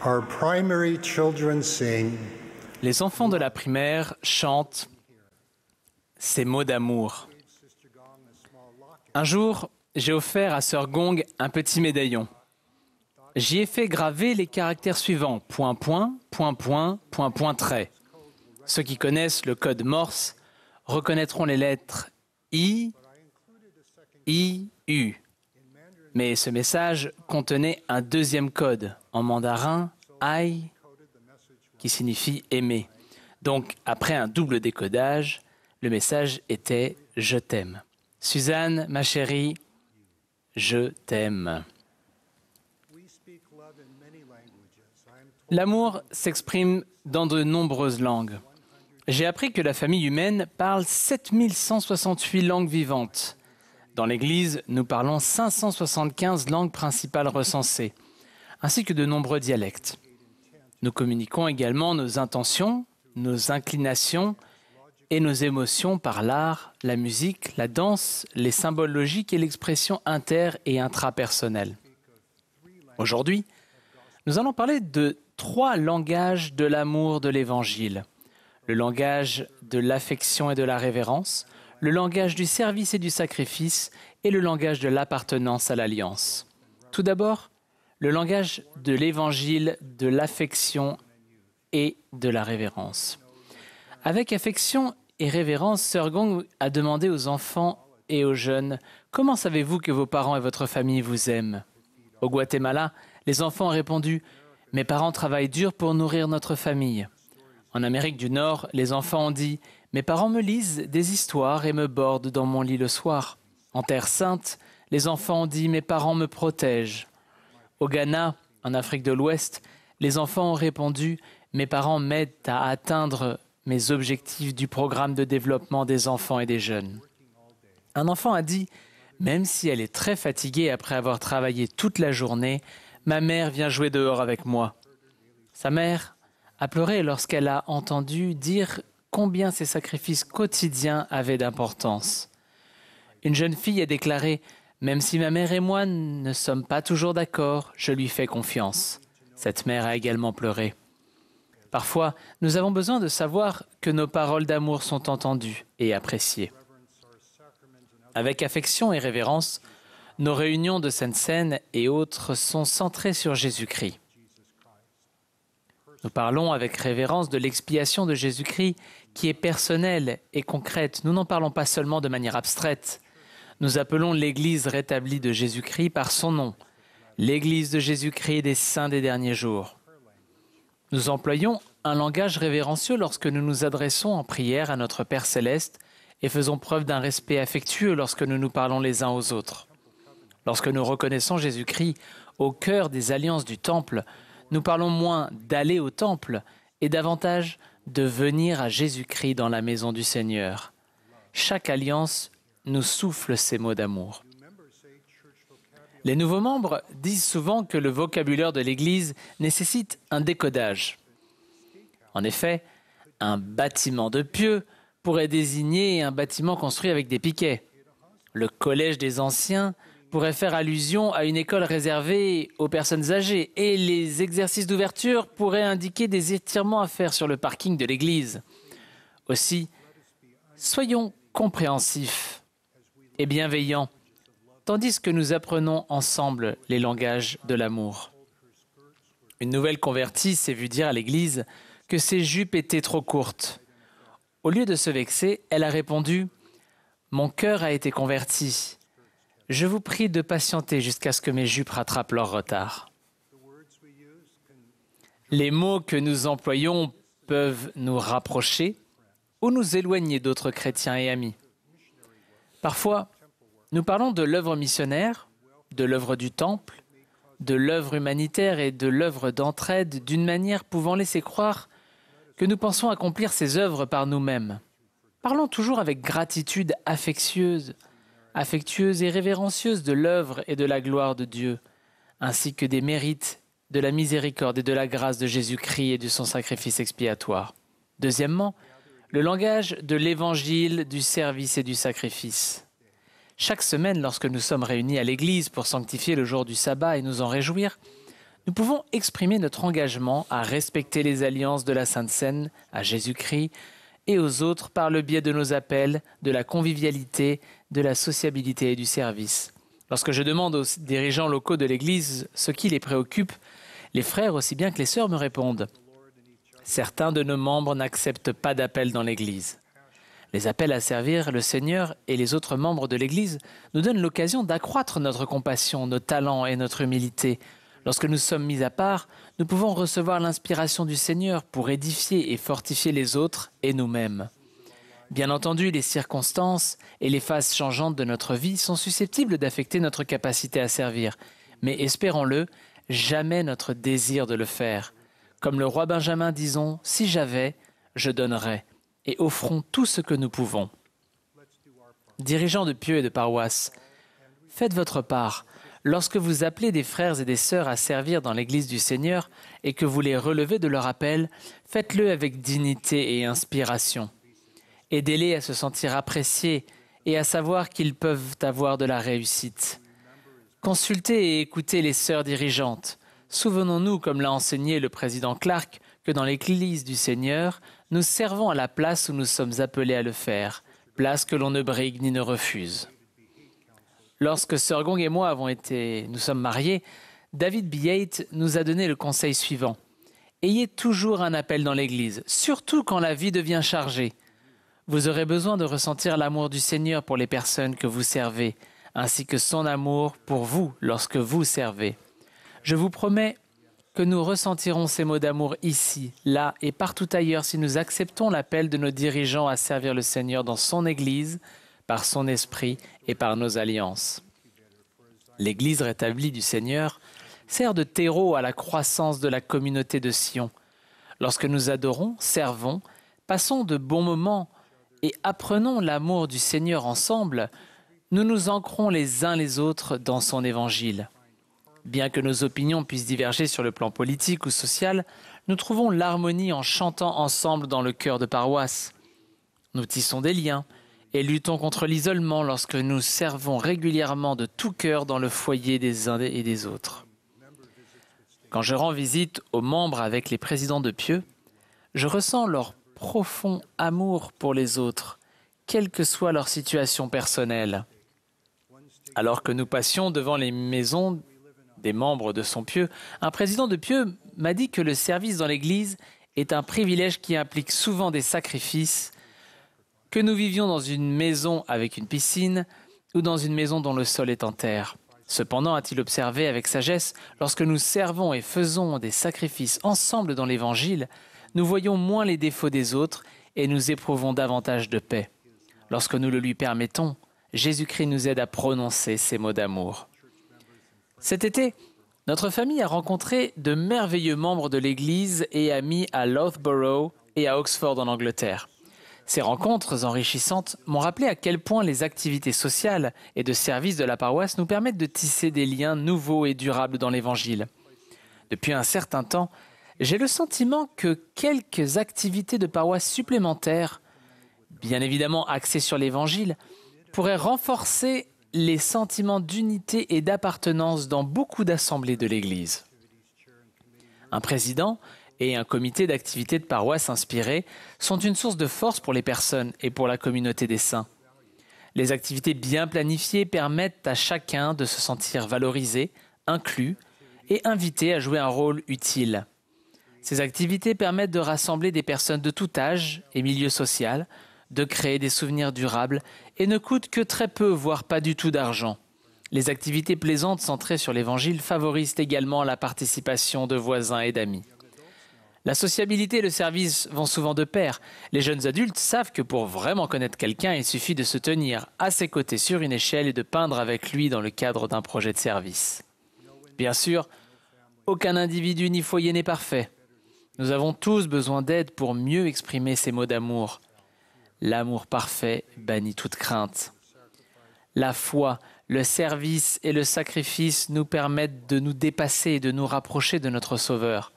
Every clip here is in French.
Our primary children sing. Les enfants de la primaire chantent ces mots d'amour. Un jour, j'ai offert à Sœur Gong un petit médaillon. J'y ai fait graver les caractères suivants, point, point, point, point, point, point, trait. Ceux qui connaissent le code Morse reconnaîtront les lettres I, U. Mais ce message contenait un deuxième code, en mandarin, Ai, qui signifie aimer. Donc, après un double décodage, le message était « Je t'aime ». Suzanne, ma chérie, je t'aime. L'amour s'exprime dans de nombreuses langues. J'ai appris que la famille humaine parle 7168 langues vivantes. Dans l'Église, nous parlons 575 langues principales recensées, ainsi que de nombreux dialectes. Nous communiquons également nos intentions, nos inclinations et nos émotions par l'art, la musique, la danse, les symboles logiques et l'expression inter- et intrapersonnelle. Aujourd'hui, nous allons parler de 3 langages de l'amour de l'Évangile. Le langage de l'affection et de la révérence, le langage du service et du sacrifice et le langage de l'appartenance à l'alliance. Tout d'abord, le langage de l'Évangile, de l'affection et de la révérence. Avec affection et révérence, Sœur Gong a demandé aux enfants et aux jeunes « Comment savez-vous que vos parents et votre famille vous aiment ?» Au Guatemala, les enfants ont répondu « Mes parents travaillent dur pour nourrir notre famille. » En Amérique du Nord, les enfants ont dit « Mes parents me lisent des histoires et me bordent dans mon lit le soir. » En Terre Sainte, les enfants ont dit « Mes parents me protègent. » Au Ghana, en Afrique de l'Ouest, les enfants ont répondu « Mes parents m'aident à atteindre mes objectifs du programme de développement des enfants et des jeunes. » Un enfant a dit « Même si elle est très fatiguée après avoir travaillé toute la journée, ma mère vient jouer dehors avec moi. » Sa mère a pleuré lorsqu'elle a entendu dire combien ses sacrifices quotidiens avaient d'importance. Une jeune fille a déclaré « Même si ma mère et moi ne sommes pas toujours d'accord, je lui fais confiance. » Cette mère a également pleuré. Parfois, nous avons besoin de savoir que nos paroles d'amour sont entendues et appréciées. Avec affection et révérence, nos réunions de Sainte-Seine et autres sont centrées sur Jésus-Christ. Nous parlons avec révérence de l'expiation de Jésus-Christ qui est personnelle et concrète. Nous n'en parlons pas seulement de manière abstraite. Nous appelons l'Église rétablie de Jésus-Christ par son nom, l'Église de Jésus-Christ des saints des derniers jours. Nous employons un langage révérencieux lorsque nous nous adressons en prière à notre Père céleste et faisons preuve d'un respect affectueux lorsque nous nous parlons les uns aux autres. Lorsque nous reconnaissons Jésus-Christ au cœur des alliances du Temple, nous parlons moins d'aller au Temple et davantage de venir à Jésus-Christ dans la maison du Seigneur. Chaque alliance nous souffle ces mots d'amour. Les nouveaux membres disent souvent que le vocabulaire de l'Église nécessite un décodage. En effet, un bâtiment de pieux pourrait désigner un bâtiment construit avec des piquets. Le collège des anciens pourrait faire allusion à une école réservée aux personnes âgées et les exercices d'ouverture pourraient indiquer des étirements à faire sur le parking de l'église. Aussi, soyons compréhensifs et bienveillants, tandis que nous apprenons ensemble les langages de l'amour. Une nouvelle convertie s'est vue dire à l'église que ses jupes étaient trop courtes. Au lieu de se vexer, elle a répondu « Mon cœur a été converti. Je vous prie de patienter jusqu'à ce que mes jupes rattrapent leur retard. » Les mots que nous employons peuvent nous rapprocher ou nous éloigner d'autres chrétiens et amis. Parfois, nous parlons de l'œuvre missionnaire, de l'œuvre du Temple, de l'œuvre humanitaire et de l'œuvre d'entraide d'une manière pouvant laisser croire que nous pensons accomplir ces œuvres par nous-mêmes. Parlons toujours avec gratitude affectueuse et révérencieuse de l'œuvre et de la gloire de Dieu, ainsi que des mérites, de la miséricorde et de la grâce de Jésus-Christ et de son sacrifice expiatoire. Deuxièmement, le langage de l'évangile, du service et du sacrifice. Chaque semaine, lorsque nous sommes réunis à l'église pour sanctifier le jour du sabbat et nous en réjouir, nous pouvons exprimer notre engagement à respecter les alliances de la Sainte Seine, à Jésus-Christ et aux autres par le biais de nos appels, de la convivialité, de la sociabilité et du service. Lorsque je demande aux dirigeants locaux de l'Église ce qui les préoccupe, les frères aussi bien que les sœurs me répondent. Certains de nos membres n'acceptent pas d'appel dans l'Église. Les appels à servir le Seigneur et les autres membres de l'Église nous donnent l'occasion d'accroître notre compassion, nos talents et notre humilité. Lorsque nous sommes mis à part, nous pouvons recevoir l'inspiration du Seigneur pour édifier et fortifier les autres et nous-mêmes. Bien entendu, les circonstances et les phases changeantes de notre vie sont susceptibles d'affecter notre capacité à servir, mais espérons-le, jamais notre désir de le faire. Comme le roi Benjamin, disons, « Si j'avais, je donnerais » et offrons tout ce que nous pouvons. Dirigeants de pieux et de paroisses, faites votre part. Lorsque vous appelez des frères et des sœurs à servir dans l'Église du Seigneur et que vous les relevez de leur appel, faites-le avec dignité et inspiration. Aidez-les à se sentir appréciés et à savoir qu'ils peuvent avoir de la réussite. Consultez et écoutez les sœurs dirigeantes. Souvenons-nous, comme l'a enseigné le président Clark, que dans l'Église du Seigneur, nous servons à la place où nous sommes appelés à le faire, place que l'on ne brigue ni ne refuse. Lorsque Sir Gong et moi nous sommes mariés, David B. Yates nous a donné le conseil suivant. Ayez toujours un appel dans l'Église, surtout quand la vie devient chargée. Vous aurez besoin de ressentir l'amour du Seigneur pour les personnes que vous servez, ainsi que son amour pour vous lorsque vous servez. Je vous promets que nous ressentirons ces mots d'amour ici, là et partout ailleurs si nous acceptons l'appel de nos dirigeants à servir le Seigneur dans son Église, par son esprit et par nos alliances. L'Église rétablie du Seigneur sert de terreau à la croissance de la communauté de Sion. Lorsque nous adorons, servons, passons de bons moments et apprenons l'amour du Seigneur ensemble, nous nous ancrons les uns les autres dans son Évangile. Bien que nos opinions puissent diverger sur le plan politique ou social, nous trouvons l'harmonie en chantant ensemble dans le chœur de paroisse. Nous tissons des liens et luttons contre l'isolement lorsque nous servons régulièrement de tout cœur dans le foyer des uns et des autres. Quand je rends visite aux membres avec les présidents de pieux, je ressens leur profond amour pour les autres, quelle que soit leur situation personnelle. Alors que nous passions devant les maisons des membres de son pieux, un président de pieux m'a dit que le service dans l'Église est un privilège qui implique souvent des sacrifices, que nous vivions dans une maison avec une piscine ou dans une maison dont le sol est en terre. Cependant, a-t-il observé avec sagesse, lorsque nous servons et faisons des sacrifices ensemble dans l'Évangile, nous voyons moins les défauts des autres et nous éprouvons davantage de paix. Lorsque nous le lui permettons, Jésus-Christ nous aide à prononcer ces mots d'amour. Cet été, notre famille a rencontré de merveilleux membres de l'Église et amis à Loughborough et à Oxford en Angleterre. Ces rencontres enrichissantes m'ont rappelé à quel point les activités sociales et de service de la paroisse nous permettent de tisser des liens nouveaux et durables dans l'Évangile. Depuis un certain temps, j'ai le sentiment que quelques activités de paroisse supplémentaires, bien évidemment axées sur l'Évangile, pourraient renforcer les sentiments d'unité et d'appartenance dans beaucoup d'assemblées de l'Église. Un président et un comité d'activités de paroisse inspirés sont une source de force pour les personnes et pour la communauté des saints. Les activités bien planifiées permettent à chacun de se sentir valorisé, inclus et invité à jouer un rôle utile. Ces activités permettent de rassembler des personnes de tout âge et milieu social, de créer des souvenirs durables et ne coûtent que très peu, voire pas du tout d'argent. Les activités plaisantes centrées sur l'Évangile favorisent également la participation de voisins et d'amis. La sociabilité et le service vont souvent de pair. Les jeunes adultes savent que pour vraiment connaître quelqu'un, il suffit de se tenir à ses côtés sur une échelle et de peindre avec lui dans le cadre d'un projet de service. Bien sûr, aucun individu ni foyer n'est parfait. Nous avons tous besoin d'aide pour mieux exprimer ces mots d'amour. L'amour parfait bannit toute crainte. La foi, le service et le sacrifice nous permettent de nous dépasser et de nous rapprocher de notre Sauveur.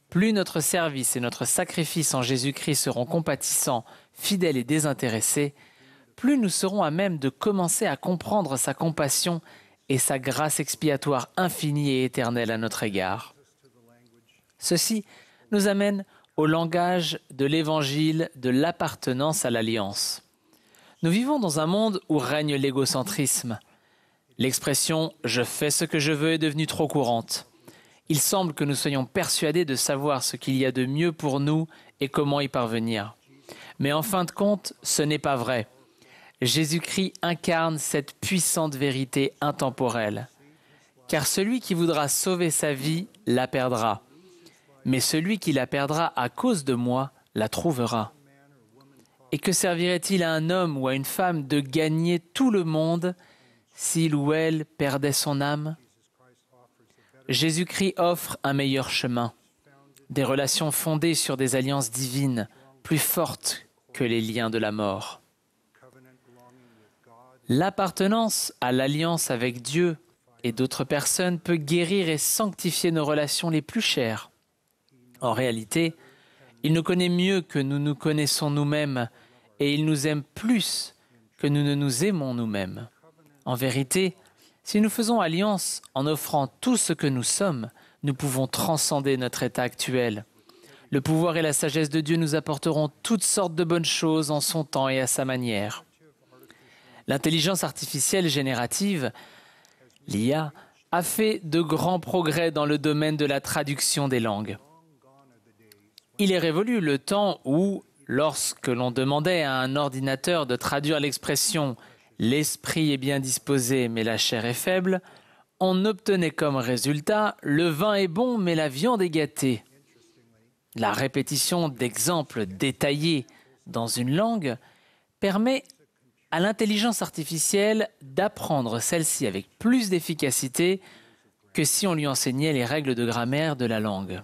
Plus notre service et notre sacrifice en Jésus-Christ seront compatissants, fidèles et désintéressés, plus nous serons à même de commencer à comprendre sa compassion et sa grâce expiatoire infinie et éternelle à notre égard. Ceci nous amène au langage de l'évangile de l'appartenance à l'alliance. Nous vivons dans un monde où règne l'égocentrisme. L'expression « je fais ce que je veux » est devenue trop courante. Il semble que nous soyons persuadés de savoir ce qu'il y a de mieux pour nous et comment y parvenir. Mais en fin de compte, ce n'est pas vrai. Jésus-Christ incarne cette puissante vérité intemporelle. Car celui qui voudra sauver sa vie la perdra. Mais celui qui la perdra à cause de moi la trouvera. Et que servirait-il à un homme ou à une femme de gagner tout le monde s'il ou elle perdait son âme? Jésus-Christ offre un meilleur chemin, des relations fondées sur des alliances divines, plus fortes que les liens de la mort. L'appartenance à l'alliance avec Dieu et d'autres personnes peut guérir et sanctifier nos relations les plus chères. En réalité, il nous connaît mieux que nous nous connaissons nous-mêmes et il nous aime plus que nous ne nous aimons nous-mêmes. En vérité, si nous faisons alliance en offrant tout ce que nous sommes, nous pouvons transcender notre état actuel. Le pouvoir et la sagesse de Dieu nous apporteront toutes sortes de bonnes choses en son temps et à sa manière. L'intelligence artificielle générative, l'IA, a fait de grands progrès dans le domaine de la traduction des langues. Il est révolu le temps où, lorsque l'on demandait à un ordinateur de traduire l'expression « l'esprit est bien disposé, mais la chair est faible », on obtenait comme résultat « le vin est bon, mais la viande est gâtée ». La répétition d'exemples détaillés dans une langue permet à l'intelligence artificielle d'apprendre celle-ci avec plus d'efficacité que si on lui enseignait les règles de grammaire de la langue.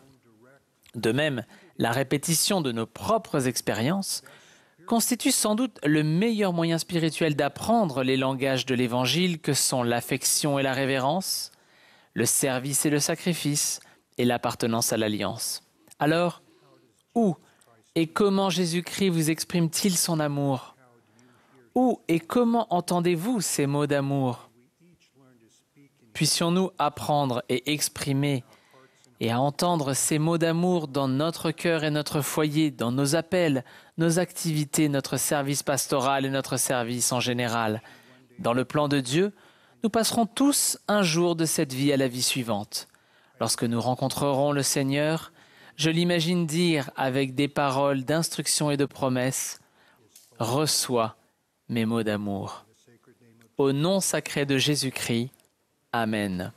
De même, la répétition de nos propres expériences constitue sans doute le meilleur moyen spirituel d'apprendre les langages de l'Évangile que sont l'affection et la révérence, le service et le sacrifice et l'appartenance à l'alliance. Alors, où et comment Jésus-Christ vous exprime-t-il son amour? Où et comment entendez-vous ces mots d'amour? Puissions-nous apprendre et exprimer et à entendre ces mots d'amour dans notre cœur et notre foyer, dans nos appels, nos activités, notre service pastoral et notre service en général. Dans le plan de Dieu, nous passerons tous un jour de cette vie à la vie suivante. Lorsque nous rencontrerons le Seigneur, je l'imagine dire avec des paroles d'instruction et de promesses « Reçois mes mots d'amour ». Au nom sacré de Jésus-Christ, Amen.